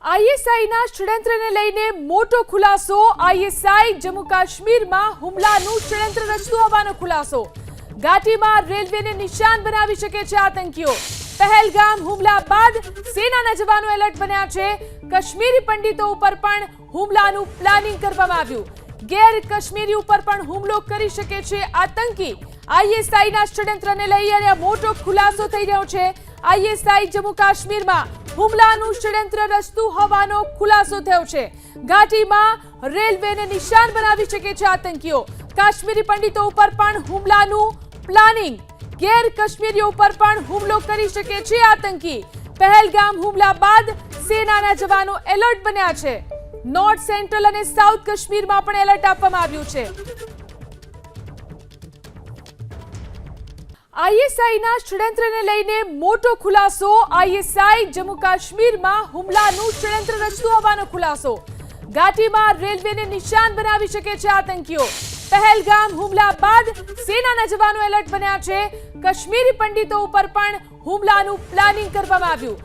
આઈએસઆઈના ષડયંત્રને લઈને મોટો ખુલાસો। આઈએસઆઈ જમ્મુ કાશ્મીરમાં હુમલાનું ષડયંત્ર રચતું હોવાનો ખુલાસો। ઘાટીમાં રેલવેને નિશાન બનાવી શકે છે આતંકીઓ। પહેલગામ હુમલા બાદ સેનાના જવાનો એલર્ટ બન્યા છે। કાશ્મીરી પંડિતો ઉપર પણ હુમલાનું પ્લાનિંગ કરવામાં આવ્યું। ગેર કાશ્મીરી ઉપર પણ હુમલો કરી શકે છે આતંકી। આઈએસઆઈના ષડયંત્રને લઈને મોટો ખુલાસો થઈ રહ્યો છે। આઈએસઆઈ જમ્મુ કાશ્મીરમાં હુમલાનું ષડયંત્ર રચતું હોવાનો ખુલાસો થયો છે। ઘાટીમાં રેલવેને નિશાન બનાવી શકે છે આતંકીઓ। કાશ્મીરી પંડિતો ઉપર પણ હુમલાનું પ્લાનિંગ। ગેર કાશ્મીરીઓ ઉપર પણ હુમલો કરી શકે છે આતંકી। પહેલગામ હુમલા બાદ સેનાના જવાનો એલર્ટ બન્યા છે। નોર્થ સેન્ટ્રલ અને સાઉથ કાશ્મીરમાં પણ એલર્ટ આપવામાં આવ્યું છે। આઈએસઆઈના ષડયંત્રને લઈને મોટો ખુલાસો। આઈએસઆઈ જમ્મુ કાશ્મીરમાં હુમલાનું ષડયંત્ર રચતું હોવાનો ખુલાસો। ઘાટીમાં રેલવેને નિશાન બનાવી શકે છે આતંકીઓ। પહેલગામ હુમલા બાદ સેનાના જવાનો એલર્ટ બન્યા છે। કાશ્મીરી પંડિતો ઉપર પણ હુમલાનું પ્લાનિંગ કરવામાં આવ્યું।